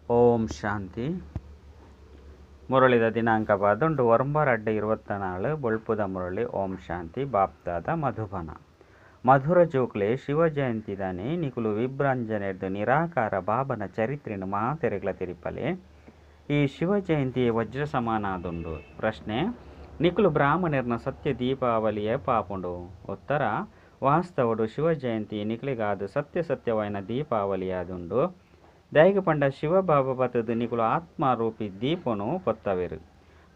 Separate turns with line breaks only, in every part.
ಓಂ ಶಾಂತಿ. ಮುರಳಿದ ದಿನಾಂಕ ಬಾದುಂಡು ಒರಂಬರ್ ಅಡ್ಡೆ 24 ಬೊಳ್ಪುದ ಮುರಳಿ. ಓಂ ಶಾಂತಿ. ಬಾಪ್ದಾದ ಮಧುಬನ ಮಧುರ ಜೋಕ್ಲೆ ಶಿವ ಜಯಂತಿದಾನೆ ನಿಕುಲು ವಿಭ್ರಂಜನೆರ್ದು ನಿರಾಕಾರ ಬಾಬನ ಚರಿತ್ರೆನು ಮಾತೆರೆಗ್ಲ ತಿರಿಪಲೆ. ಈ ಶಿವ ಜಯಂತಿ ವಜ್ರ ಸಮಾನಾದುಂಡು. ಪ್ರಶ್ನೆ: ನಿಕುಲು ಬ್ರಾಹ್ಮಣರ್ನ ಸತ್ಯ ದೀಪಾವಳಿಯ ಪಾಪುಂಡು. ಉತ್ತರ: ವಾಸ್ತವಡು ಶಿವ ಜಯಂತಿ ನಿಕುಲಿಗಾದು ಸತ್ಯವಾಯಿನ ದೀಪಾವಳಿಯಾದುಂಡು. ದೈಗ ಪಂಡ ಶಿವಬಾಬಾ ಬತ್ತದು ನಿಕುಲು ಆತ್ಮಾರೂಪಿ ದೀಪನು ಪೊತ್ತವೆರು.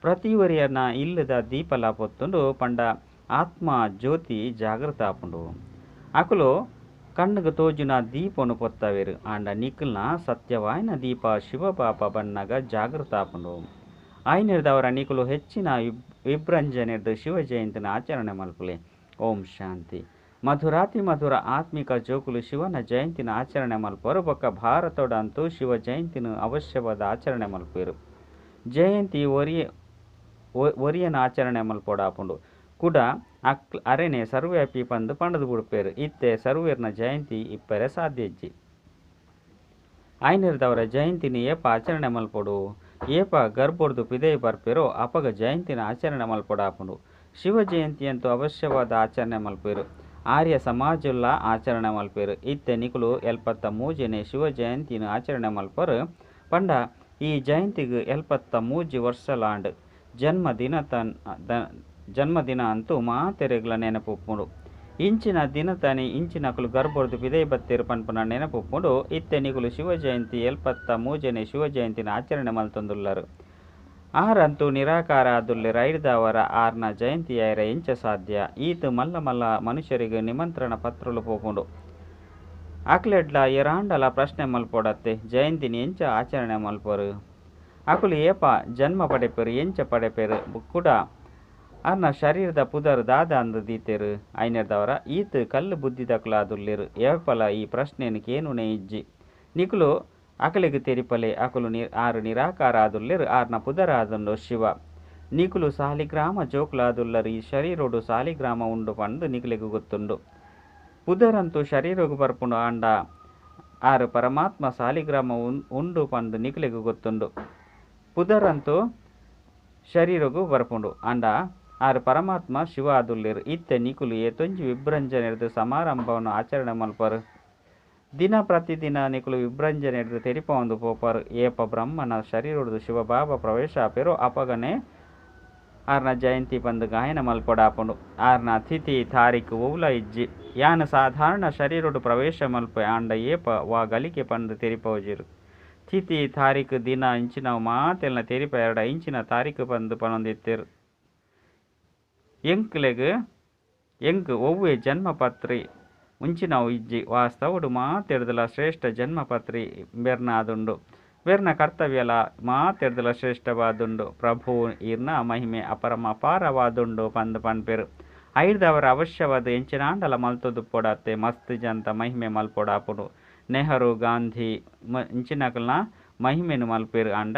ಪ್ರತಿ ಒರಿಯರ್ನ ಇಲ್ಲದ ದೀಪಲ ಪೊತ್ತುಂಡು ಪಂಡ ಆತ್ಮ ಜ್ಯೋತಿ ಜಾಗೃತ ಆಪುಂಡು. ಅಕುಲು ಕಣ್ಣುಗು ತೋಜುನ ದೀಪನು ಪೊತ್ತವೆರು. ಆಂಡ ನಿಕುಲ್ನ ಸತ್ಯವಾಯಿನ ದೀಪ ಶಿವಬಾಬಾ ಬಣ್ಣಗ ಜಾಗೃತ ಆಪುಂಡು. ಆಯ್ನಿರ್ದವರ ನಿಕುಲು ಹೆಚ್ಚಿನ ವಿಭ್ರಂಜನೆರ್ದು ಶಿವ ಜಯಂತಿನ ಆಚರಣೆ ಮಲ್ಪುಲೆ. ಓಂ ಶಾಂತಿ. ಮಧುರಾತಿ ಮಧುರ ಆತ್ಮಿಕ ಜೋಕುಲು ಶಿವನ ಜಯಂತಿನ ಆಚರಣೆ ಮಲ್ಪರು. ಬೊಕ್ಕ ಭಾರತೋಡಂತೂ ಶಿವ ಜಯಂತಿನ ಅವಶ್ಯವಾದ ಆಚರಣೆ ಮಲ್ಪರು. ಜಯಂತಿ ಒರಿಯನ ಆಚರಣೆ ಮಲ್ಪೋಡಾಪುಂಡು ಕೂಡ ಅರೆನೆ ಸರ್ವ್ಯಾಪಿ ಪಂದು ಪಂಡದು ಬುಡ್ಪೇರು. ಇತ್ತೆ ಸರ್ವೇರ್ನ ಜಯಂತಿ ಇಪ್ಪರೆ ಸಾಧ್ಯಜ್ಜಿ. ಆಯ್ನಿರ್ದವರ ಜಯಂತಿನ ಏಪ ಆಚರಣೆ ಮಲ್ಪೊಡು. ಏಪ ಗರ್ಭೊಡ್ದು ಪಿದೈ ಬರ್ಪೇರೋ ಅಪಗ ಜಯಂತಿನ ಆಚರಣೆ ಮಲ್ಪೊಡಾಪುಂಡು. ಶಿವ ಜಯಂತಿ ಅಂತೂ ಅವಶ್ಯವಾದ ಆಚರಣೆ ಮಲ್ಪೇರು. ಆರ್ಯ ಸಮಾಜುಲ್ಲ ಆಚರಣೆ ಮಲ್ಪೇರು. ಇತ್ತೆ ನಿಕುಲು 73ನೇ ಶಿವ ಜಯಂತಿನ ಆಚರಣೆ ಮಲ್ಪರು. ಪಂಡ ಈ ಜಯಂತಿಗೆ 73 ವರ್ಷಲಾಂಡ್ ಜನ್ಮದಿನ ಅಂತೂ ಮಾತೆರೆಗ್ಲ ನೆನಪುಪ್ಪುಂಡು. ಇಂಚಿನ ದಿನತಾನಿ ಇಂಚಿನಕುಲು ಗರ್ಭೊಡ್ದು ಪಿದೈ ಬತ್ತೇರು ಪನ್ಪುನ ನೆನಪುಪ್ಪುಂಡು. ಇತ್ತೆ ನಿಕುಲು ಶಿವ ಜಯಂತಿ 73ನೇ ಶಿವ ಜಯಂತಿನ ಆಚರಣೆ ಮಲ್ತೊಂದುಲ್ಲರು. ಆರಂತೂ ನಿರಾಕಾರ ಆದುಲ್ಲೆರ್. ಐಡ್ದವರ ಆರ್ನ ಜಯಂತಿ ಆಯ್ರ ಎಂಚ ಸಾಧ್ಯ. ಈತು ಮಲ್ಲ ಮಲ್ಲ ಮನುಷ್ಯರಿಗೆ ನಿಮಂತ್ರಣ ಪತ್ರಲು ಪೋಪುಂಡು. ಅಕ್ಲೆಡ್ಲ ಎರಾಂಡಲ ಪ್ರಶ್ನೆ ಮಲ್ಪೊಡತ್ತೆ. ಜಯಂತಿನಿ ಎಂಚ ಆಚರಣೆ ಮಲ್ಪರು. ಅಕುಲು ಏಪ ಜನ್ಮ ಪಡೆಪೆರು ಎಂಚ ಪಡೆಪೆರು ಕೂಡ ಅರ್ನ ಶರೀರದ ಪುದರು ದಾದ ಅಂದು ದೀತೆರು. ಐನರ್ದವರ ಈತು ಕಲ್ಲು ಬುದ್ಧಿದಕುಲಾದುಲ್ಲೆರು. ಏಪಲ ಈ ಪ್ರಶ್ನೆನಕೇನುನೆ ಇಜ್ಜಿ ನಿಕುಲು ಅಕಲಿಗೆ ತೆರಿಪಲೆ. ಅಕುಲು ಆರು ನಿರಾಕಾರ ಆದುಲ್ಲೆರು. ಆರ್ನ ಪುದರ ಆದುಂಡು ಶಿವ. ನಿಕುಲು ಸಾಲಿಗ್ರಾಮ ಜೋಕುಲಾದುಲ್ಲರು. ಈ ಶರೀರೋಡು ಸಾಲಿಗ್ರಾಮ ಉಂಡು ಪಂದು ನಿಕುಲಿಗೆ ಗೊತ್ತುಂಡು. ಪುದರಂತೂ ಶರೀರಗು ಬರ್ಪುಂಡು. ಆಂಡ ಆರು ಪರಮಾತ್ಮ ಸಾಲಿಗ್ರಾಮ ಉಂಡು ಪಂದು ನಿಕುಲಿಗೆ ಗೊತ್ತುಂಡು. ಪುದರಂತೂ ಶರೀರಗು ಬರ್ಪುಂಡು. ಆಂಡ ಆರು ಪರಮಾತ್ಮ ಶಿವ ಆದುಲ್ಲೆರು. ಇತ್ತೆ ನಿಕುಲು ಏತೊಂಜಿ ವಿಭ್ರಂಜನೆರ್ದು ಸಮಾರಂಭವನ್ನು ಆಚರಣೆ ಮಲ್ಪರು. ದಿನ ಪ್ರತಿದಿನ ನಿಕುಲು ವಿಭ್ರಂಜನೆರ್ದು ತೆರಿಪೊಂದು ಪೋಪರು. ಏಪ ಬ್ರಹ್ಮನ ಶರೀರೊಡ್ದು ಶಿವಬಾಬಾ ಪ್ರವೇಶ ಆಪೆರು. ಅಪಗನೆ ಆರ್ನ ಜಯಂತಿ ಪಂದು ಗಾಯನ ಮಲ್ಪೊಡಾಪುಂಡು. ಆರ್ನ ತಿಥಿ ತಾರೀಕು ಓವ್ಲ ಇಜ್ಜಿ. ಯಾನು ಸಾಧಾರಣ ಶರೀರೊಡು ಪ್ರವೇಶ ಮಲ್ಪೆ. ಆಂಡ ಏಪ ವಾ ಗಲಿಕೆ ಪಂದು ತೆರಿಪೋಜಿರು. ತಿಥಿ ತಾರೀಕು ದಿನ ಇಂಚಿನವು ಮಾತೆಲ್ನ ತೆರಿಪ 2 ಇಂಚಿನ ತಾರೀಕು ಪಂದು ಪನೊಂದಿತ್ತೆರು. ಎಂಕ್ ಒವ್ವೆ ಜನ್ಮಪತ್ರಿ ಉಂಚಿನವು ಇಜ್ಜಿ. ವಾಸ್ತವಡು ಮಾತೆಡ್ದಲ ಶ್ರೇಷ್ಠ ಜನ್ಮಪತ್ರಿ ಬೆರ್ನಾದುಂಡು. ಬೆರ್ನ ಕರ್ತವ್ಯಲ ಮಾತೆಡ್ದಲ ಶ್ರೇಷ್ಠವಾದುಂಡು. ಪ್ರಭು ಇರ್ನ ಮಹಿಮೆ ಅಪಾರವಾದುಂಡು ಪಂದು ಪನ್ಪೆರು. ಐಡ್ದವರ ಅವಶ್ಯವಾದ ಎಂಚಿನಾಂಡಲ ಮಲ್ತೊದು ಪೊಡತ್ತೆ. ಮಸ್ತ್ ಜಂತ ಮಹಿಮೆ ಮಲ್ಪೊಡಾಪುಡು. ನೆಹರು ಗಾಂಧಿ ಇಂಚಿನಕಲ್ನ ಮಹಿಮೆನು ಮಲ್ಪೇರು. ಆಂಡ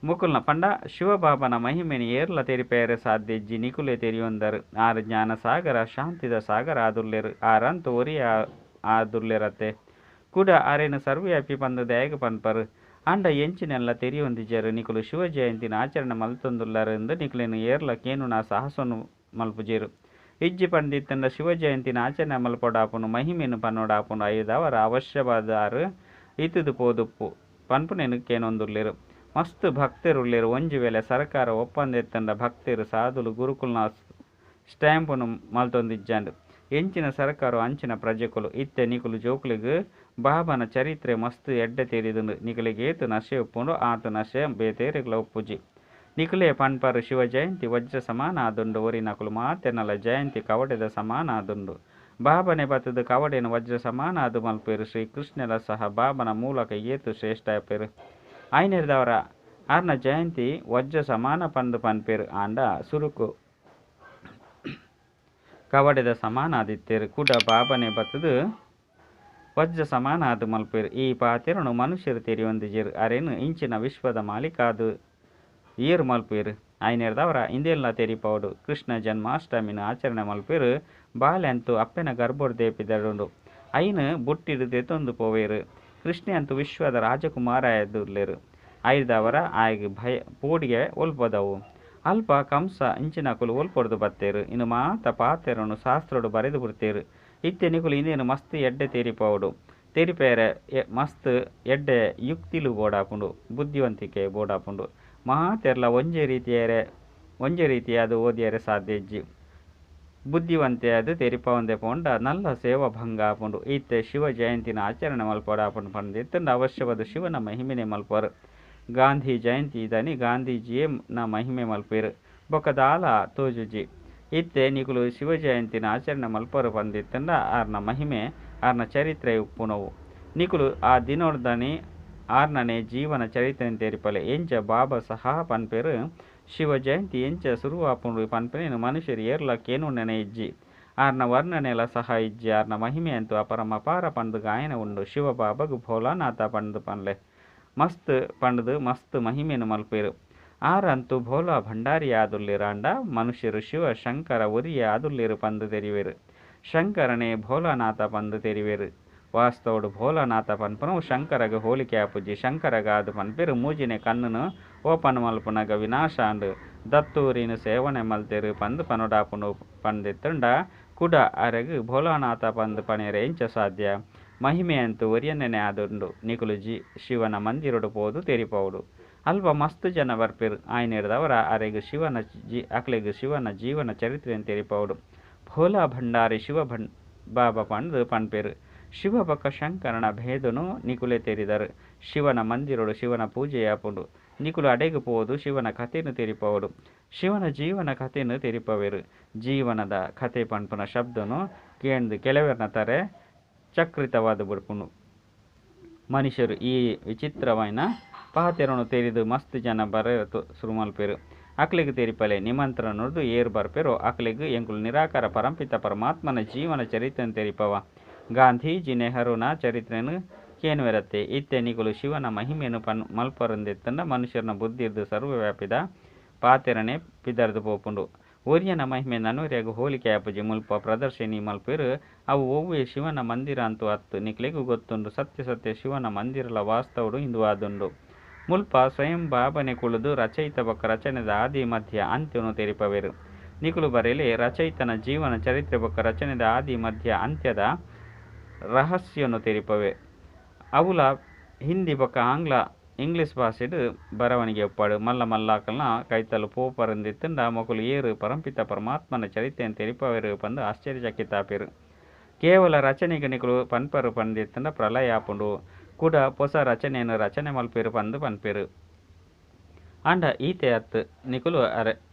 ಮುಕುಲ್ನ ಪಂಡ ಶಿವಬಾಬನ ಮಹಿಮೆನು ಏರ್ಲ ತೆರಿಪೇರೆ ಸಾಧ್ಯಜ್ಜಿ ನಿಕುಲೆ ತೆರಿಯೊಂದರು. ಆರು ಜ್ಞಾನ ಸಾಗರ ಶಾಂತಿದ ಸಾಗರ ಆದುಲ್ಲೆರು. ಆರಂತೂ ಒರಿಯ ಆದುಲ್ಲೆರತ್ತೆ ಕೂಡ ಆರೇನು ಸರ್ವ್ಯಾಪಿ ಪಂದು ದಯಗ ಪನ್ಪರು. ಆಂಡ ಎಂಚಿನೆಲ್ಲ ತೆರಿಯೊಂದಿಜರು. ನಿಕುಲು ಶಿವ ಜಯಂತಿನ ಆಚರಣೆ ಮಲ್ತೊಂದುಲ್ಲರೆಂದು ನಿಕುಲೆನು ಏರ್ಲ ಕೇನುನ ಸಾಹಸನು ಮಲ್ಪುಜೇರು. ಇಜ್ಜಿ ಪಂಡಿತ್ತಂಡ ಶಿವ ಜಯಂತಿನ ಆಚರಣೆ ಮಲ್ಪೊಡಾಪುನು. ಮಹಿಮೆನು ಪನ್ನೊಡಾಪುನು. ಐದವರ ಅವಶ್ಯವಾದಾರು ಇತುದು ಪೋದುಪ್ಪು ಪನ್ಪುನೆನು ಕೇನೊಂದುಲ್ಲೆರು. ಮಸ್ತ್ ಭಕ್ತರುಲ್ಲೆರು. ಒಂಜಿ ವೇಳೆ ಸರ್ಕಾರ ಒಪ್ಪಂದೆತ್ತಂಡ ಭಕ್ತರು ಸಾಧುಲು ಗುರುಕುಲ್ನ ಸ್ಟ್ಯಾಂಪುನು ಮಲ್ತೊಂದಿಜ್ಜಂಡು. ಎಂಚಿನ ಸರ್ಕಾರ ಅಂಚಿನ ಪ್ರಜೆಕುಲು. ಇತ್ತೆ ನಿಕುಲು ಜೋಕುಲಿಗೆ ಬಾಬನ ಚರಿತ್ರೆ ಮಸ್ತ್ ಎಡ್ಡೆ ತೆರಿದುಂಡು. ನಿಕುಲಿಗೆ ಏತು ನಶೆ ಉಪ್ಪುಂಡು ಆತು ನಶೆ ಬೇತೇರೆಗ್ಲ ಉಪ್ಪುಜಿ. ನಿಕುಲೆ ಪನ್ಪರು ಶಿವ ಜಯಂತಿ ವಜ್ರ ಸಮಾನ ಆದುಂಡು. ಒರಿ ನಕುಲು ಮಾತೆನಲ ಜಯಂತಿ ಕವಡೆದ ಸಮಾನ ಆದುಂಡು. ಬಾಬನೆ ಬತ್ತದು ಕವಡೆನು ವಜ್ರ ಸಮಾನ ಆದು ಮಲ್ಪೇರು. ಶ್ರೀಕೃಷ್ಣಲ ಸಹ ಬಾಬನ ಮೂಲಕ ಏತು ಶ್ರೇಷ್ಠ ಆಪೇರು. ಆಯ್ನಿರ್ದವರ ಆರ್ನ ಜಯಂತಿ ವಜ್ರ ಸಮಾನ ಪಂದು ಪನ್ಪೇರು. ಆಂಡ ಸುರುಕು ಕವಡೆದ ಸಮಾನ ಆದಿತ್ತೇರು ಕೂಡ ಬಾಬನೆ ಬತ್ತದು ವಜ್ರ ಸಮಾನ ಆದು ಮಲ್ಪೇರು. ಈ ಪಾತೆರನು ಮನುಷ್ಯರು ತೆರಿಯೊಂದಿಜೇರು. ಅರೇನು ಇಂಚಿನ ವಿಶ್ವದ ಮಾಲೀಕಾದು ಏರು ಮಲ್ಪೇರು. ಆಯ್ನಿರ್ದವರ ಇಂದೆಲ್ಲ ತೆರಿಪೌಡು. ಕೃಷ್ಣ ಜನ್ಮಾಷ್ಟಮಿನ ಆಚರಣೆ ಮಲ್ಪೇರು. ಬಾಲೆಂತೂ ಅಪ್ಪೆನ ಗರ್ಭೊಡ್ ದೇಪಿದಡುಂಡು. ಐನು ಬುಟ್ಟಿಡು ದೆತೊಂದು ಪೋವೇರು. ಕೃಷ್ಣ ಅಂತೂ ವಿಶ್ವದ ರಾಜಕುಮಾರ ಎದುರ್ಲೇರು ಐದವರ ಆಯ್ಗೆ ಭಯ ಪೋಡಿಗೆ ಒಲ್ಪದವು ಅಲ್ಪ ಕಂಸ ಇಂಚಿನಕುಲು ಒಲ್ಪೊಡ್ದು ಬತ್ತೇರು ಇನ್ನು ಮಾತ ಪಾತೆರನು ಶಾಸ್ತ್ರಡು ಬರೆದು ಬಿಡ್ತೇರು ಇತ್ತೆ ನಿಕುಲು ಇನ್ನೇನು ಮಸ್ತ್ ಎಡ್ಡೆ ತೆರಿಪವುಡು ತೆರಿಪೇರೆ ಮಸ್ತ್ ಎಡ್ಡೆ ಯುಕ್ತಿಲು ಬೋಡಾಪುಂಡು ಬುದ್ಧಿವಂತಿಕೆ ಬೋಡಾಪುಂಡು ಮಾತೆರ್ಲ ಒಂಜೆ ರೀತಿಯಾದ ಓದಿಯರೆ ಸಾಧ್ಯ ಇಜ್ಜಿ ಬುದ್ಧಿವಂತೆ ಅದು ತೆರಿಪವಂದೆ ಪೋಂಡ ನಲ್ಲ ಸೇವಾ ಭಂಗ ಆಪುಂಡು ಈತೆ ಶಿವ ಜಯಂತಿನ ಆಚರಣೆ ಮಲ್ಪಡ ಆಪುಂಡು ಪಂಡಿತ್ತಂಡ ಅವಶ್ಯವಾದ ಶಿವನ ಮಹಿಮೆನೆ ಮಲ್ಪರು ಗಾಂಧಿ ಜಯಂತಿ ಇದನಿ ಗಾಂಧೀಜಿಯೇ ನ ಮಹಿಮೆ ಮಲ್ಪೇರು ಬೊಕ್ಕದಾಲ ತೋಜುಜಿ ಇತ್ತೆ ನಿಕುಲು ಶಿವ ಜಯಂತಿನ ಆಚರಣೆ ಮಲ್ಪರು ಪಂದಿತ್ತಂಡ ಆರ್ನ ಮಹಿಮೆ ಆರ್ನ ಚರಿತ್ರೆ ಉಪ್ಪುನವು ನಿಕುಲು ಆ ದಿನೋರ್ದನಿ ಆರ್ನನೆ ಜೀವನ ಚರಿತ್ರೆ ತೆರಿಪಲೆ ಎಂಚ ಬಾಬಾ ಸಹ ಪನ್ಪೇರು ಶಿವ ಜಯಂತಿ ಎಂಚ ಶುರುವಾಪುಂಡು ಪನ್ಪೇನು ಮನುಷ್ಯರು ಏರ್ಲಕ್ಕೇನು ನೆನೆ ಇಜ್ಜಿ ಆರ್ನ ವರ್ಣನೆಲ ಸಹ ಇಜ್ಜಿ ಆರ್ನ ಮಹಿಮೆ ಅಂತೂ ಅಪರಮಪಾರ ಪಂಡು ಗಾಯನ ಉಂಡು ಶಿವ ಬಾಬಾಗು ಭೋಲಾನಾಥ ಪಂಡು ಪನ್ಲೆ ಮಸ್ತ್ ಪಂಡ್ದು ಮಸ್ತ್ ಮಹಿಮೆನು ಮಲ್ಪೇರು ಆರಂತೂ ಭೋಲಾ ಭಂಡಾರಿ ಆದುಲ್ಲಿರಾಂಡ ಮನುಷ್ಯರು ಶಿವ ಶಂಕರ ಒರಿಯ ಆದುಲ್ಲಿರು ಪಂದು ತೆರಿವೇರು ಶಂಕರನೇ ಭೋಲಾನಾಥ ಪಂದು ತೆರಿವೇರು ವಾಸ್ತವಡು ಭೋಲಾನಾಥ ಪನ್ಪನು ಶಂಕರಗ ಹೋಲಿಕೆ ಆಪುಜಿ ಶಂಕರಗ ಅದು ಪನ್ಪೇರು ಮೂಜಿನೆ ಕಣ್ಣುನು ಓಪನ್ ಮಲ್ಪುನಗ ವಿನಾಶ ಅಂಡು ದತ್ತೂರಿನ ಸೇವನೆ ಮಲ್ತೇರು ಪಂದು ಪನೊಡಾಪುನು ಪಂದಿತ್ತುಂಡ ಕುಡ ಅರೆಗು ಭೋಲಾನಾಥ ಪಂದು ಪಣೆರೆ ಎಂಚ ಸಾಧ್ಯ ಮಹಿಮೆ ಅಂತೂ ಒರಿಯನ್ನೆನೆ ಆದುಂಡು ನಿಕುಲು ಶಿವನ ಮಂದಿರಡು ಪೋದು ತೆರಿಪವುಡು ಅಲ್ಪ ಮಸ್ತ್ ಜನ ಬರ್ಪೇರು ಆಯ್ನಿಡ್ದವರ ಅರೆಗು ಅಕ್ಲೆಗು ಶಿವನ ಜೀವನ ಚರಿತ್ರೆಯನ್ನು ತೆರಿಪವುಡು ಭೋಲಾ ಭಂಡಾರಿ ಬಾಬಾ ಪಂದು ಪನ್ಪೇರು ಶಿವ ಬಕ್ಕ ಶಂಕರನ ಭೇದನು ನಿಕುಲೆ ತೆರಿದರು ಶಿವನ ಮಂದಿರಡು ಶಿವನ ಪೂಜೆಯಾಪುಂಡು ನಿಕುಲು ಅಡೆಗು ಪೋದು ಶಿವನ ಕಥೆನು ತೆರಿಪವಡು ಶಿವನ ಜೀವನ ಕಥೆನು ತೆರಿಪವೇರು ಜೀವನದ ಕಥೆ ಪನ್ಪುನ ಶಬ್ದನು ಕೇಂದು ಕೆಲವರ್ನ ತಾರೆ ಚಕ್ರಿತವಾದ ಬಿಡ್ಪುಂಡು ಮನುಷ್ಯರು ಈ ವಿಚಿತ್ರವಾಯಿನ ಪಾತೆರನು ತೆರಿದು ಮಸ್ತ್ ಜನ ಶುರು ಮಲ್ಪೇರು ಅಕ್ಲೆಗು ತೆರಿಪಲೆ ನಿಮಂತ್ರಣ ನುಡಿದು ಏರು ಬರ್ಪೇರು ಅಕ್ಲೆಗು ಎಂಕುಲು ನಿರಾಕಾರ ಪರಂಪಿತ ಪರಮಾತ್ಮನ ಜೀವನ ಚರಿತ್ರೆಯನ್ನು ತೆರಿಪವ ಗಾಂಧೀಜಿ ನೆಹರುನ ಚರಿತ್ರೆಯನ್ನು ಕೇನುವೆರತ್ತೆ ಇತ್ತೆ ನಿಕುಲು ಶಿವನ ಮಹಿಮೆಯನ್ನು ಮಲ್ಪರಂದೆತ್ತಂಡ ಮನುಷ್ಯರನ ಬುದ್ಧಿರ್ದು ಸರ್ವವ್ಯಾಪಿದ ಪಾತೆರನೆ ಪಿದರ್ದು ಪೋಪುಂಡು ಒರಿಯನ ಮಹಿಮೆ ನನ್ನೂರಿಯಾಗ ಹೋಲಿಕೆ ಆಪುಜಿ ಮುಲ್ಪ ಪ್ರದರ್ಶನಿ ಮಲ್ಪೇರು ಅವು ಒವ್ವೆ ಶಿವನ ಮಂದಿರ ಅಂತೂ ಅತ್ತು ನಿಕ್ಲೆಗೂ ಗೊತ್ತುಂಡು ಸತ್ಯ ಶಿವನ ಮಂದಿರಲ ವಾಸ್ತವಡು ಇಂದು ಆದುಂಡು ಮುಲ್ಪ ಸ್ವಯಂ ಬಾಬನೆ ಕುಳಿದು ರಚಯಿತ ಬೊಕ್ಕ ರಚನೆದ ಆದಿ ಮಧ್ಯ ಅಂತ್ಯನು ತೆರಿಪವೇರು ನಿಕುಲು ಬರೆಯಲಿ ರಚಯಿತನ ಜೀವನ ಚರಿತ್ರೆ ಬೊಕ್ಕ ರಚನೆದ ಆದಿ ಮಧ್ಯ ಅಂತ್ಯದ ರಹಸ್ಯನು ತೆರಿಪವೆ ಅವುಲ ಹಿಂದಿ ಬೊಕ್ಕ ಇಂಗ್ಲಿಷ್ ಭಾಷೆಡು ಬರವಣಿಗೆ ಒಪ್ಪಾಡು ಮಲ್ಲ ಮಲ್ಲಾಕಲ್ನ ಕೈತಲು ಪೋಪರಂದಿತ್ತಂಡ ಮೊಕಲು ಏರು ಪರಂಪಿತ ಪರಮಾತ್ಮನ ಚರಿತ್ರೆಯನ್ನು ತೆರಿಪವೇರು ಪಂದು ಆಶ್ಚರ್ಯಚಕಿತಾಪೇರು ಕೇವಲ ರಚನೆಗೆ ನಿಕುಲು ಪನ್ಪರು ಪಂದಿತ್ತಂಡ ಪ್ರಳಯ ಆಪುಂಡು ಕೂಡ ಹೊಸ ರಚನೆಯನ್ನು ರಚನೆ ಮಲ್ಪೇರು ಪಂದು ಪನ್ಪೇರು ಅಂಡ ಈತೆ ಅತ್ತು ನಿಕುಲು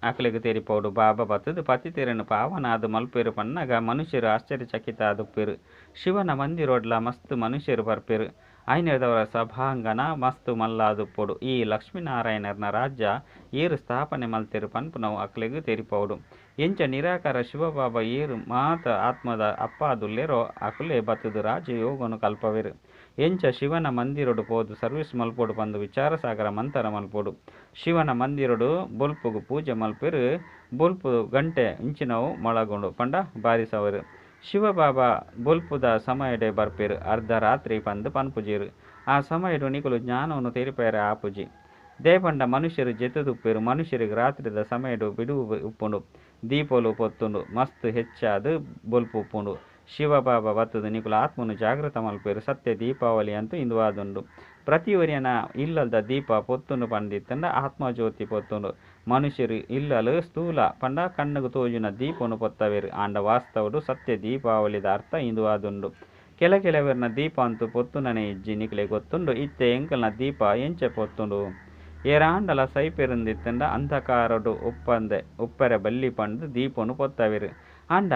ಅಕ್ಲೆಗು ತೆರಿಪೌಡು ಬಾಬಾ ಬತ್ತದು ಪತಿತೆರನು ಪಾವನಾದು ಮಲ್ಪೇರು ಪನ್ನಗ ಮನುಷ್ಯರು ಆಶ್ಚರ್ಯಚಕಿತ ಆದುಪ್ಪೇರು ಶಿವನ ಮಂದಿರೋಡ್ಲ ಮಸ್ತ್ ಮನುಷ್ಯರು ಬರ್ಪೇರು ಐನದವರ ಸಭಾಂಗಣ ಮಸ್ತ್ ಮಲ್ಲಾದುಪ್ಪೋಡು ಈ ಲಕ್ಷ್ಮೀನಾರಾಯಣರ್ನ ರಾಜ್ಯ ಏರು ಸ್ಥಾಪನೆ ಮಲ್ತೇರು ಪನ್ಪುನವು ಅಕ್ಲೆಗು ತೆರಿಪೌಡು ಎಂಚ ನಿರಾಕಾರ ಶಿವಬಾಬಾ ಏರು ಮಾತ ಆತ್ಮದ ಅಪ್ಪಾದುಲ್ಲೇರೋ ಅಕುಲೆ ಬತ್ತದು ರಾಜಯೋಗನು ಕಲ್ಪವೇರು ಎಂಚ ಶಿವನ ಮಂದಿರಡು ಪೋದು ಸರ್ವಿಸ್ ಮಲ್ಪೋಡು ಪಂದು ವಿಚಾರಸಾಗರ ಮಂತರ ಮಲ್ಪೋಡು ಶಿವನ ಮಂದಿರಡು ಬೊಲ್ಪುಗು ಪೂಜೆ ಮಲ್ಪೇರು ಬೊಲ್ಪು ಗಂಟೆ ಇಂಚಿನವು ಮೊಳಗೊಂಡು ಪಂಡ ಬಾರಿಸವರು ಶಿವಬಾಬಾ ಬೊಲ್ಪುದ ಸಮಯಡೆ ಬರ್ಪೇರು ಅರ್ಧ ರಾತ್ರಿ ಪಂದು ಪನ್ಪುಜೀರು ಆ ಸಮಯಡು ನಿಕುಲು ಜ್ಞಾನವನ್ನು ತೆರಿಪೇರೆ ಆಪುಜಿ ದೇಪಂಡ ಮನುಷ್ಯರು ಜೆತದುಪ್ಪೇರು ಮನುಷ್ಯರಿಗೆ ರಾತ್ರಿದ ಸಮಯಡು ಬಿಡುವು ಉಪ್ಪುಂಡು ದೀಪೋಲು ಪೊತ್ತುಂಡು ಮಸ್ತ್ ಹೆಚ್ಚಾದು ಬೊಲ್ಪು ಉಪ್ಪುಂಡು ಶಿವಬಾಬಾ ಬತ್ತದು ನಿಕುಲು ಆತ್ಮನು ಜಾಗೃತ ಮಲ್ಪೇರು ಸತ್ಯ ದೀಪಾವಳಿ ಅಂತೂ ಇಂದು ಆದುಂಡು ಪ್ರತಿವರಿಯನ ಇಲ್ಲದ ದೀಪ ಪೊತ್ತುಂಡು ಪಂಡಿತ್ತಂಡ ಆತ್ಮಜ್ಯೋತಿ ಪೊತ್ತುಂಡು ಮನುಷ್ಯರು ಇಲ್ಲಲು ಸ್ಥೂಲ ಪಂಡ ಕಣ್ಣುಗು ತೋಜುನ ದೀಪನು ಪೊತ್ತವೇರು ಆಂಡ ವಾಸ್ತವಡು ಸತ್ಯ ದೀಪಾವಳಿದ ಅರ್ಥ ಇಂದು ಆದುಂಡು ಕೆಲವೆರ್ನ ದೀಪ ಅಂತೂ ಪೊತ್ತುನನೆ ಇಜ್ಜಿ ನಿಕಲೆ ಗೊತ್ತುಂಡು ಇತ್ತೆ ಎಂಕಲ್ನ ದೀಪ ಎಂಚೆ ಪೊತ್ತುಂಡು ಏರಾಂಡಲ ಸೈಪೆರುಂದಿತ್ತಂಡ ಅಂಧಕಾರಡು ಉಪ್ಪರೆ ಬಲ್ಲಿ ಪಂಡು ದೀಪನು ಪೊತ್ತವೇರು ಆಂಡ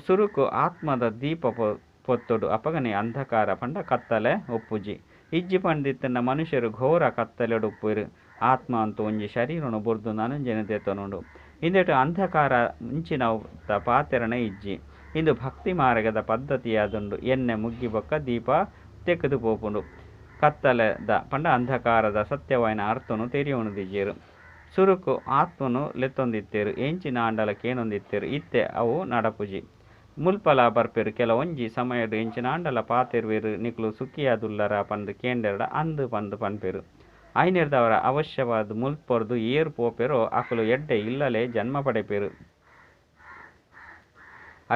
ಸುರುಕು ಆತ್ಮದ ದೀಪ ಪೊತ್ತುಡು ಅಪಗನೆ ಅಂಧಕಾರ ಪಂಡ ಕತ್ತಲೆ ಒಪ್ಪುಜಿ ಇಜ್ಜಿ ಪಂಡಿತ್ತಂಡ ಮನುಷ್ಯರು ಘೋರ ಕತ್ತಲೆಡು ಉಪ್ಪುರು ಆತ್ಮ ಅಂತೂ ಒಂಜಿ ಶರೀರನು ಬುರ್ದು ನನಂಜನ ದೇತನುಂಡು ಇಂದೆಟು ಅಂಧಕಾರ ಇಂಚಿನ ಪಾತೆರಣ ಇಜ್ಜಿ ಇಂದು ಭಕ್ತಿ ಮಾರ್ಗದ ಪದ್ಧತಿಯಾದುಂಡು ಎಣ್ಣೆ ಮುಗ್ಗಿ ಬೊಕ್ಕ ದೀಪ ತೆಗೆದು ಪೋಪುಂಡು ಕತ್ತಲೆದ ಪಂಡ ಅಂಧಕಾರದ ಸತ್ಯವಾಯಿನ ಅರ್ಥನು ತೆರಿಯೋಣದಿಜ್ಜೇರು ಸುರುಕು ಆತ್ಮನು ಲೆತ್ತೊಂದಿತ್ತೇರು ಎಂಚಿನ ಆಂಡಲಕ್ಕೇನೊಂದಿತ್ತೇರು ಇತ್ತೆ ಅವು ನಡಪುಜಿ ಮುಲ್ಪಲ ಬರ್ಪೆರು ಕೆಲವೊಂಜಿ ಸಮಯಡು ಎಂಚಿನಾಂಡಲ ಪಾತೆರ್ವೆರು ನಿಕುಲು ಸುಖಿಯಾದುಲ್ಲರ ಪಂದು ಕೇಂದೆರಡ ಅಂದು ಪಂದು ಪನ್ಪೆರು. ಐನೆರ್ದವರ ಅವಶ್ಯವಾದ ಮುಲ್ಪೊರ್ದು ಏರು ಪೋಪೆರೋ ಅಕುಲು ಎಡ್ಡೆ ಇಲ್ಲಲೇ ಜನ್ಮ ಪಡೆಪೆರು.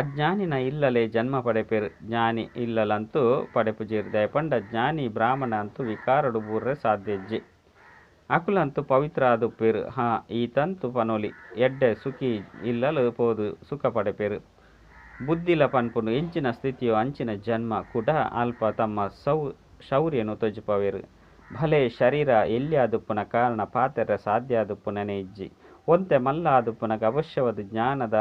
ಅಜ್ಞಾನಿನ ಇಲ್ಲಲೇ ಜನ್ಮ ಪಡೆಪೆರು. ಜ್ಞಾನಿ ಇಲ್ಲಲಂತೂ ಪಡೆಪುಜಿರು ದಯಪಂಡ ಜ್ಞಾನಿ ಬ್ರಾಹ್ಮಣ ಅಂತೂ ವಿಕಾರಡು ಬೂರ್ರೆ ಸಾಧ್ಯಜ್ಜಿ ಅಕುಲಂತೂ ಪವಿತ್ರ ಆದುಪ್ಪೆರು. ಈತಂತು ಪನೊಲಿ ಎಡ್ಡೆ ಸುಖಿ ಇಲ್ಲಲು ಪೋದು ಸುಖ ಪಡೆಪೆರು. ಬುದ್ಧಿಲ ಪನ್ಪುನು ಎಂಚಿನ ಸ್ಥಿತಿಯೋ ಅಂಚಿನ ಜನ್ಮ ಕೂಡ ಅಲ್ಪ ತಮ್ಮ ಶೌರ್ಯನು ತೊಜುಪವೆರು. ಭಲೆ ಶರೀರ ಎಲ್ಲಿ ಆದುಪ್ಪುನ ಕಾರಣ ಪಾತೆರ ಸಾಧ್ಯ ಆದುಪ್ಪುನನೆ ಇಜ್ಜಿ ಒಂತೆ ಮಲ್ಲ ಆದುಪ್ಪುನಗ ಅವಶ್ಯವಾದ ಜ್ಞಾನದ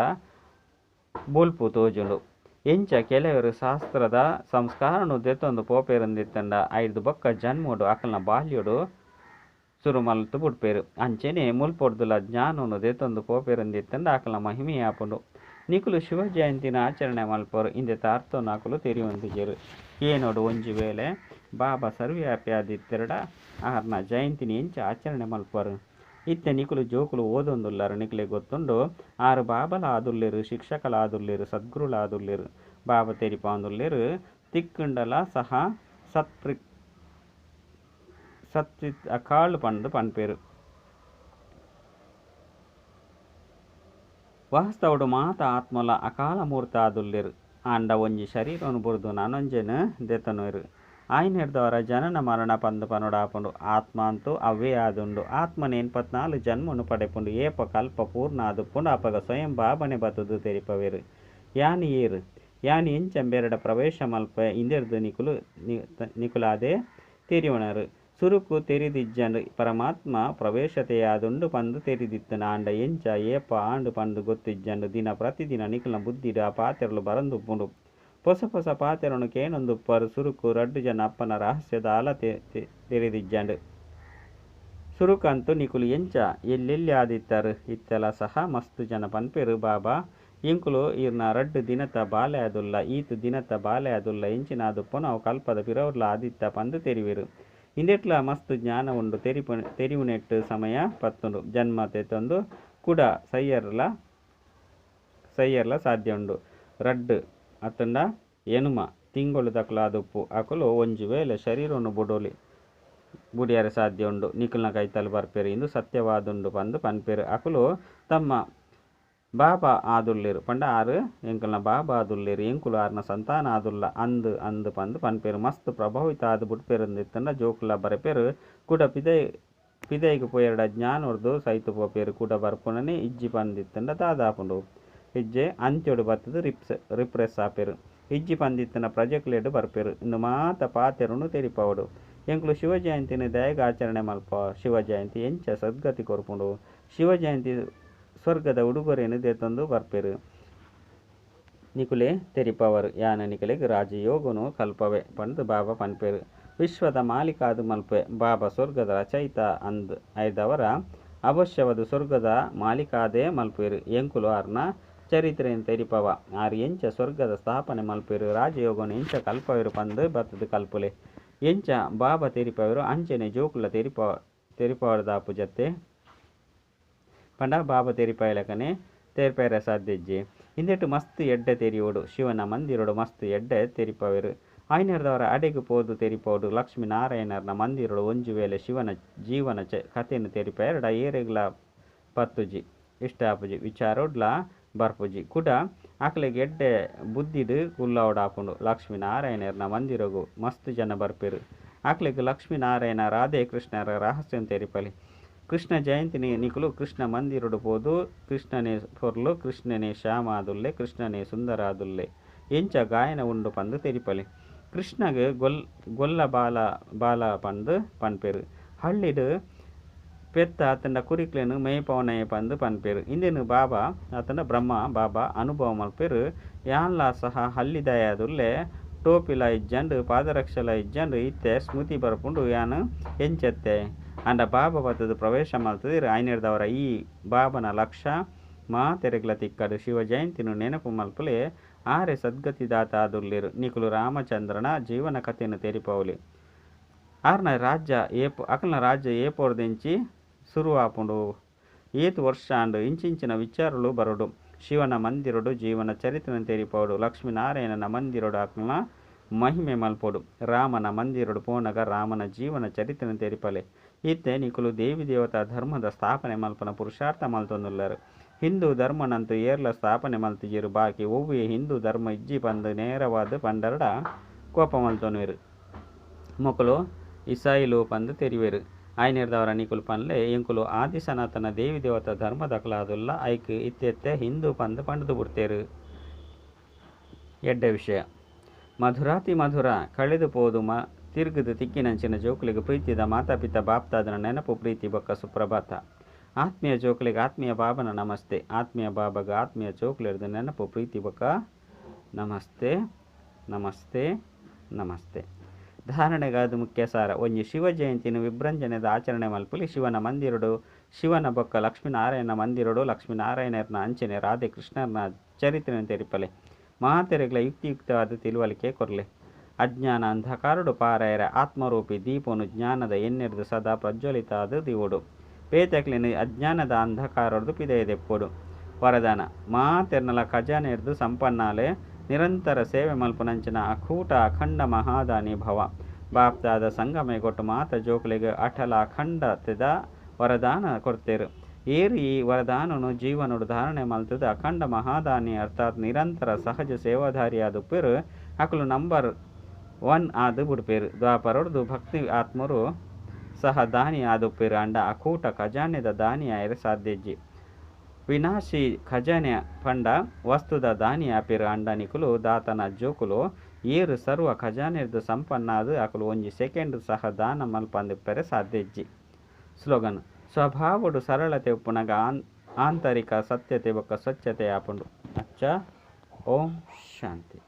ಬುಲ್ಪು ತೋಜುಂಡು. ಎಂಚ ಕೆಲವರು ಶಾಸ್ತ್ರದ ಸಂಸ್ಕಾರನು ದೆತ್ತೊಂದು ಪೋಪೆರಂದಿತ್ತಂಡ ಐದು ಬೊಕ್ಕ ಜನ್ಮೋಡು ಅಕಲ್ನ ಬಾಲ್ಯೋಡು ಸುರುಮಲ್ತು ಬುಡ್ಪೇರು. ಅಂಚೆನೆ ಮುಲ್ಪೊಡ್ದುಲ ಜ್ಞಾನನು ದೆತ್ತೊಂದು ಪೋಪೆರಂದಿತ್ತಂಡ ಅಕಲ್ನ ಮಹಿಮೆ ಆಪುಂಡು. ನಿಕುಲು ಶಿವ ಜಯಂತಿನ ಆಚರಣೆ ಮಲ್ಪರು ಇಂದೆತ ಅರ್ಥವನ್ನು ಅಕುಲು ತೆರಿಯೊಂದಿಜರು. ಏನೋಡು ಒಂಜಿ ವೇಳೆ ಬಾಬಾ ಸರ್ವ್ಯಾಪಿ ಆದಿತ್ತೆರಡ ಆರ್ನ ಜಯಂತಿನಿ ಎಂಚ ಆಚರಣೆ ಮಲ್ಪರು. ಇತ್ತೆ ನಿಕುಲು ಜೋಕುಲು ಓದೊಂದುಲ್ಲರು ನಿಕುಲೆ ಗೊತ್ತುಂಡು. ಆರು ಬಾಬಲ ಆದುಲ್ಲೆರು, ಶಿಕ್ಷಕಲ ಆದುಲ್ಲೆರು, ಸದ್ಗುರುಲ ಆದುಲ್ಲೆರು, ಬಾಬಾ ತೆರಿಪಾಂದುಲ್ಲೆರು. ತಿಕ್ಕುಂಡಲ ಸಹ ಸತ್ವಿತ್ ಅಕಾಳು ಪಂದು ಪನ್ಪೇರು. ವಾಸ್ತವಡು ಮಾತ ಆತ್ಮಲ ಅಕಾಲ ಮೂರ್ತ ಆದುಲ್ಲೆರು. ಆಂಡ ಒಂಜಿ ಶರೀರನು ಬುರ್ದು ನಾನೊಂಜೆನು ದೆತನುವೆರು. ಆಯ್ನೆರ್ದವರ ಜನನ ಮರಣ ಪಂದು ಪನೊಡಾಪುಂಡು. ಆತ್ಮ ಅಂತೂ ಅವೇ ಆದುಂಡು. ಆತ್ಮನ 84 ಜನ್ಮನು ಪಡೆಪುಂಡು. ಏಪ ಕಲ್ಪ ಪೂರ್ಣ ಆದುಪ್ಪುಂಡು. ಅಪಗ ಸ್ವಯಂ ಬಾಬನೆ ಬತ್ತುದು ತೆರಿಪವೆರು. ಯಾನಿ ಏರು ಯಾನಿ ಎಂಚಂಬೆರಡ ಪ್ರವೇಶ ಮಲ್ಪ ಇಂದೆರ್ದು ನಿಕುಲಾದೆ ತೆರಿಯುಣರು. ಸುರುಕು ತೆರಿದಿಜ್ಜಂಡು ಪರಮಾತ್ಮ ಪ್ರವೇಶತೆಯಾದುಂಡು ಪಂದು ತೆರಿದಿತ್ತನ ಆಂಡ ಎಂಚ ಏಪ ಆಂಡು ಪಂದು ಗೊತ್ತಿಜ್ಜಂಡು ದಿನ ಪ್ರತಿದಿನ ನಿಕುಲ್ನ ಬುದ್ಧಿಡು ಆ ಪಾತೆರಲು ಬರಂದುಪ್ಪುಂಡು. ಪೊಸ ಪೊಸ ಪಾತೆರನು ಕೇನೊಂದುಪ್ಪರು. ಸುರುಕು ರಡ್ಡು ಜನ ಅಪ್ಪನ ರಹಸ್ಯದ ಆಲ ತೆರಿದಿಜ್ಜಂಡು. ಸುರುಕಂತೂ ನಿಕುಲು ಎಂಚ ಎಲ್ಲೆಲ್ಲಿ ಆದಿತ್ತರು ಇತ್ತೆಲ ಸಹ ಮಸ್ತು ಜನ ಪನ್ಪೆರು. ಬಾಬಾ ಎಂಕುಲು ಇರ್ನ ರಡ್ಡು ದಿನತ ಬಾಲೆ ಆದುಲ್ಲ ಈತು ದಿನತ ಬಾಲೆ ಆದುಲ್ಲ ಎಂಚಿನ ಆದುಪ್ಪನು ಅವು ಕಲ್ಪದ ಪಿರವ್ರಲ ಆದಿತ್ತ ಪಂದು ತೆರಿವೆರು. ಇಂದೆಟ್ಲ ಮಸ್ತು ಜ್ಞಾನ ಉಂಡು ತೆರಿವುನೆಟ್ಟು ಸಮಯ ಪತ್ತುಂಡು. ಜನ್ಮ ತೆತ್ತೊಂದು ಕೂಡ ಸಯ್ಯರ್ಲ ಸಾಧ್ಯ ಉಂಡು. ರಡ್ಡು ಅತ್ತಂಡ ಎನುಮ ತಿಂಗಳು ದಕ್ಲಾದುಪ್ಪು ಅಕುಲು ಒಂಜಿ ವೇಳೆ ಶರೀರನು ಬುಡಿಯರೆ ಸಾಧ್ಯ ಉಂಡು. ನಿಕುಲ್ನ ಕೈತಲು ಬರ್ಪೆರು. ಇಂದು ಸತ್ಯವಾದುಂಡು ಪಂದು ಪನ್ಪೆರು. ಅಕುಲು ತಮ್ಮ ಬಾಬಾ ಆದುಲ್ಲೆರು ಪಂಡ ಆರು ಎಂಕಲ್ನ ಬಾಬಾ ಆದುಲ್ಲೆರು. ಎಂಕುಲು ಆರ್ನ ಸಂತಾನ ಆದುಲ್ಲ ಅಂದು ಪಂದು ಪನ್ಪೆರು. ಮಸ್ತ್ ಪ್ರಭಾವಿತ ಆದು ಬುಡ್ಪೆರಂದಿತ್ತಂಡ ಜೋಕುಲ ಬರಪೆರು. ಕೂಡ ಪಿದೈಗೆ ಪೋಯೆರಡ ಜ್ಞಾನೋರ್ದು ಸೈತು ಪೋಪೆರು. ಕೂಡ ಬರ್ಪುನನೆ ಇಜ್ಜಿ ಪಂದಿತ್ತಂಡ ದಾದಾಪುಂಡು. ಇಜ್ಜೆ ಅಂತ್ಯೊಡು ಬತ್ತದು ರಿಪ್ರೆಸ್ ಆಪೆರು. ಇಜ್ಜಿ ಪಂದಿತ್ತನ ಪ್ರಜೆಕ್ಲೆಡು ಬರ್ಪೆರು. ಇಂದು ಮಾತ ಪಾತೆರುನು ತೆರಿಪವಡು. ಎಂಕುಲು ಶಿವ ಜಯಂತಿನ ದಯಗ ಆಚರಣೆ ಮಲ್ಪ. ಶಿವ ಜಯಂತಿ ಎಂಚ ಸದ್ಗತಿ ಕೊರ್ಪುಂಡು. ಶಿವ ಜಯಂತಿ ಸ್ವರ್ಗದ ಉಡುಗೊರೆನು ದೆತ್ತೊಂದು ಬರ್ಪೆರು. ನಿಕುಲೆ ತೆರಿಪವರು ಯಾನ ನಿಕಲೆಗ್ ರಾಜಯೋಗನು ಕಲ್ಪವೆ ಪಂದು ಬಾಬಾ ಪನ್ಪೆರು. ವಿಶ್ವದ ಮಾಲೀಕಾದು ಮಲ್ಪೆ ಬಾಬಾ ಸ್ವರ್ಗದ ರಚಯಿತ ಅಂದ್ ಐದವರ ಅವಶ್ಯವಾದ ಸ್ವರ್ಗದ ಮಾಲೀಕಾದೇ ಮಲ್ಪೆರು. ಎಂಕುಲು ಆರ್ನ ಚರಿತ್ರೆಯನ್ನು ತೆರಿಪವ ಆರು ಎಂಚ ಸ್ವರ್ಗದ ಸ್ಥಾಪನೆ ಮಲ್ಪೆರು. ರಾಜಯೋಗನು ಎಂಚ ಕಲ್ಪವೆರು ಪಂದು ಬತ್ತದು ಕಲ್ಪುಲೆ ಎಂಚ ಬಾಬಾ ತೆರಿಪವೆರು. ಅಂಚೆನೆ ಜೋಕುಲ ತೆರಿಪವರದಾಪು ಜತ್ತೆ ಪಂಡ ಬಾಬಾ ತೆರಿಪಾಯಲಕನೆ ತೆರಿಪೈರ ಸಾಧ್ಯಜ್ಜಿ. ಇಂದೆಟ್ಟು ಮಸ್ತ್ ಎಡ್ಡೆ ತೆರಿಯೋಡು. ಶಿವನ ಮಂದಿರೋಡು ಮಸ್ತ್ ಎಡ್ಡೆ ತೆರಿಪವೆರು. ಐನರ್ದವರ ಅಡೆಗು ಪೋದು ತೆರಿಪೋಡು. ಲಕ್ಷ್ಮೀನಾರಾಯಣರ್ನ ಮಂದಿರೋಡು ಒಂಜು ವೇಳೆ ಶಿವನ ಜೀವನ ಕಥೆಯನ್ನು ತೆರಿಪೆರಡ ಏರೆಗ್ಲ ಪತ್ತುಜಿ ಇಷ್ಟ ಆಪುಜಿ ವಿಚಾರೋಡ್ಲ ಬರ್ಪುಜಿ. ಕೂಡ ಅಕ್ಲೆಗೆ ಎಡ್ಡೆ ಬುದ್ಧಿಡು ಕುಲ್ಲವಡಾಪುಂಡು. ಲಕ್ಷ್ಮೀನಾರಾಯಣರ್ನ ಮಂದಿರಗು ಮಸ್ತ್ ಜನ ಬರ್ಪೆರು. ಅಕ್ಲೆಗೆ ಲಕ್ಷ್ಮೀನಾರಾಯಣ ರಾಧೆ ಕೃಷ್ಣರ ರಹಸ್ಯಂ ತೆರಿಪಲಿ. ಕೃಷ್ಣ ಜಯಂತಿನಿ ನಿಕುಲು ಕೃಷ್ಣ ಮಂದಿರೋಡು ಪೋದು ಕೃಷ್ಣನೇ ಪೊರ್ಲು ಕೃಷ್ಣನೇ ಶ್ಯಾಮ ಆದುಲ್ಲೆ ಕೃಷ್ಣನೇ ಸುಂದರ ಆದುಲ್ಲೆ ಎಂಚ ಗಾಯನ ಉಂಡು ಪಂದು ತೆರಿಪಲಿ. ಕೃಷ್ಣಗೆ ಗೊಲ್ಲ ಬಾಲ ಪಂದು ಪನ್ಪೆರು. ಹಳ್ಳಿಡು ಪೆತ್ತ ಅತಂಡ ಕುರಿಕ್ಲೆನು ಮೇಯ್ಪವನಯ ಪಂದು ಪನ್ಪೆರು. ಇಂದೆನು ಬಾಬಾ ಅತಂಡ ಬ್ರಹ್ಮ ಬಾಬಾ ಅನುಭವ ಮಲ್ಪೆರು. ಯಾನ್ಲ ಸಹ ಹಲ್ಲಿದಯಾದುಲ್ಲೆ ಟೋಪಿಲ ಇಜ್ಜಂಡು ಪಾದರಕ್ಷಲ ಇಜ್ಜಂಡು ಇತ್ತೆ ಸ್ಮೃತಿ ಬರ್ಪುಂಡು ಯಾನು ಎಂಚೆತ್ತೆ ಅಂಡ ಬಾಬಾ ಬತ್ತದು ಪ್ರವೇಶ ಮಲ್ತದಿರು. ಐನೆರ್ದವರ ಈ ಬಾಬನ ಲಕ್ಷ ಮಾತೆರೆಗ್ಲ ತಿಕ್ಕಡು ಶಿವ ಜಯಂತಿನು ನೆನಪು ಮಲ್ಪಲೆ ಆರೆ ಸದ್ಗತಿದಾತ ಆದುಲ್ಲೆರು. ನಿಕುಲು ರಾಮಚಂದ್ರನ ಜೀವನ ಕಥೆಯನ್ನು ತೆರಿಪವುಲಿ. ಅಕಲ್ನ ರಾಜ್ಯ ಏಪೋರ್ದೆಂಚಿ ಶುರು ಆಪುಂಡು. ಏತು ವರ್ಷ ಅಂಡು ಇಂಚಿಂಚಿನ ವಿಚಾರಲು ಬರುಡು. ಶಿವನ ಮಂದಿರಡು ಜೀವನ ಚರಿತ್ರೆಯನ್ನು ತೆರಿಪೋಡು, ಲಕ್ಷ್ಮೀನಾರಾಯಣನ ಮಂದಿರಡು ಆತ್ಮ ಮಹಿಮೆ ಮಲ್ಪೋಡು, ರಾಮನ ಮಂದಿರಡು ಪೋನಗ ರಾಮನ ಜೀವನ ಚರಿತ್ರೆಯನ್ನು ತೆರಿಪಲೆ. ಇತ್ತೆ ನಿಕುಲು ದೇವಿ ದೇವತಾ ಧರ್ಮದ ಸ್ಥಾಪನೆ ಮಲ್ಪನ ಪುರುಷಾರ್ಥ ಮಲ್ತೊಂದುಲ್ಲಾರು. ಹಿಂದೂ ಧರ್ಮನಂತೂ ಏರ್ಲ ಸ್ಥಾಪನೆ ಮಲ್ತಿಜೀರು, ಬಾಕಿ ಒವ್ವೇ ಹಿಂದೂ ಧರ್ಮ ಇಜ್ಜಿ ಬಂದು ನೇರವಾದ ಪಂಡರಡ ಕೋಪ ಮಲ್ತೊನ್ವೇರು. ಮೊಕಲು ಇಸಾಯಿಲು ಪಂದು ತೆರಿವೇರು. ಆಯ್ನಿರ್ದವರ ನಿಕುಲು ಪನ್ಲೆ ಎಂಕುಲು ಆದಿ ಸನಾತನ ದೇವಿ ದೇವತಾ ಧರ್ಮದಕಲಾದುಲ್ಲ ಐಕ್ ಇತ್ತೆತ್ತೆ ಹಿಂದೂ ಪಂದು ಪಂಡದು ಬಿಡ್ತೇರು. ಎಡ್ಡ ವಿಷಯ ಮಧುರಾತಿ ಮಧುರ ಕಳೆದು ಪೋದು ತಿರುಗದು ತಿಕ್ಕಿನಂಚಿನ ಜೋಕುಲಿಗೆ ಪ್ರೀತಿದ ಮಾತಾಪಿತ ಬಾಪ್ತಾದನ ನೆನಪು ಪ್ರೀತಿ ಬೊಕ್ಕ ಸುಪ್ರಭಾತ. ಆತ್ಮೀಯ ಜೋಕುಲಿಗೆ ಆತ್ಮೀಯ ಬಾಬನ ನಮಸ್ತೆ, ಆತ್ಮೀಯ ಬಾಬಗ ಆತ್ಮೀಯ ಜೋಕುಲಿರ್ದು ನೆನಪು ಪ್ರೀತಿ ಬೊಕ್ಕ ನಮಸ್ತೆ ನಮಸ್ತೆ ನಮಸ್ತೆ. ಧಾರಣೆಗಾದ ಮುಖ್ಯ ಸಾರ ಒಂಜಿ ಶಿವ ಜಯಂತಿನ ವಿಭ್ರಂಜನೆದ ಆಚರಣೆ ಮಲ್ಪುಲಿ ಶಿವನ ಮಂದಿರಡು ಶಿವನ ಬೊಕ್ಕ ಲಕ್ಷ್ಮೀನಾರಾಯಣ ಮಂದಿರಡು ಲಕ್ಷ್ಮೀನಾರಾಯಣರ್ನ ಅಂಚನೆ ರಾಧೆ ಕೃಷ್ಣರ್ನ ಚರಿತ್ರೆಯನ್ನು ತೆರಿಪಲೆ. ಮಹಾತೆರೆಗಳ ಯುಕ್ತಿಯುಕ್ತವಾದ ತಿಳುವಳಿಕೆ ಕೊರಲೆ. ಅಜ್ಞಾನ ಅಂಧಕಾರಡು ಪಾರಾಯರ ಆತ್ಮರೂಪಿ ದೀಪನು ಜ್ಞಾನದ ಎನ್ನೆರ್ದು ಸದಾ ಪ್ರಜ್ವಲಿತ ಅದು ದಿವುಡು. ಪೇತಕ್ಲಿನ ಅಜ್ಞಾನದ ಅಂಧಕಾರದ್ದು ಪಿದೆಯದೆಪ್ಪೊಡು. ವರದಾನ ಮಹಾತೆರ್ನಲ ಖಜಾನೆರ್ದು ಸಂಪನ್ನಾಲೆ ನಿರಂತರ ಸೇವೆ ಮಲ್ಪುನಂಚಿನ ಅಕೂಟ ಅಖಂಡ ಮಹಾದಾನಿ ಭವ. ಬಾಪ್ತಾದ ಸಂಗಮೆ ಕೊಟ್ಟು ಮಾತ ಜೋಕುಲಿಗೆ ಅಟಲ ಅಖಂಡ ತೆದ ವರದಾನ ಕೊಡ್ತೇರು. ಏರು ಈ ವರದಾನನು ಜೀವನಡು ಧಾರಣೆ ಮಲ್ತದ ಅಖಂಡ ಮಹಾದಾನಿ ಅರ್ಥಾತ್ ನಿರಂತರ ಸಹಜ ಸೇವಾಧಾರಿಯಾದುಪ್ಪೇರು ಅಕಲು ನಂಬರ್ 1 ಆದು ಬಿಡ್ಪೇರು. ದ್ವಾಪರೊಡ್ದು ಭಕ್ತಿ ಆತ್ಮರು ಸಹ ದಾನಿ ಆದುಪ್ಪೇರು ಅಂಡ ಅಕೂಟ ಖಜಾನೆದ ದಾನಿ ಆಯರ ಸಾಧ್ಯಜ್ಜಿ. ವಿನಾಶಿ ಖಜಾನೆ ಪಂಡ ವಸ್ತುದ ದಾನಿ ಆಪೇರು ಅಂಡ ನಿಕುಲು ದಾತನ ಜೋಕುಲು ಏರು ಸರ್ವ ಖಜಾನೆರ್ದು ಸಂಪನ್ನಾದು ಅಕಲು ಒಂಜಿ ಸೆಕೆಂಡ್ ಸಹ ದಾನ ಮಲ್ಪಂದಿಪ್ಪರೆ ಸಾಧ್ಯಜ್ಜಿ. ಸ್ಲೋಗನ್ ಸ್ವಭಾವಡು ಸರಳತೆ ಉಪ್ಪುನಗ ಆಂತರಿಕ ಸತ್ಯತೆ ಬೊಕ್ಕ ಸ್ವಚ್ಛತೆ ಆಪುಂಡು. ಅಚ್ಚ ಓಂ ಶಾಂತಿ.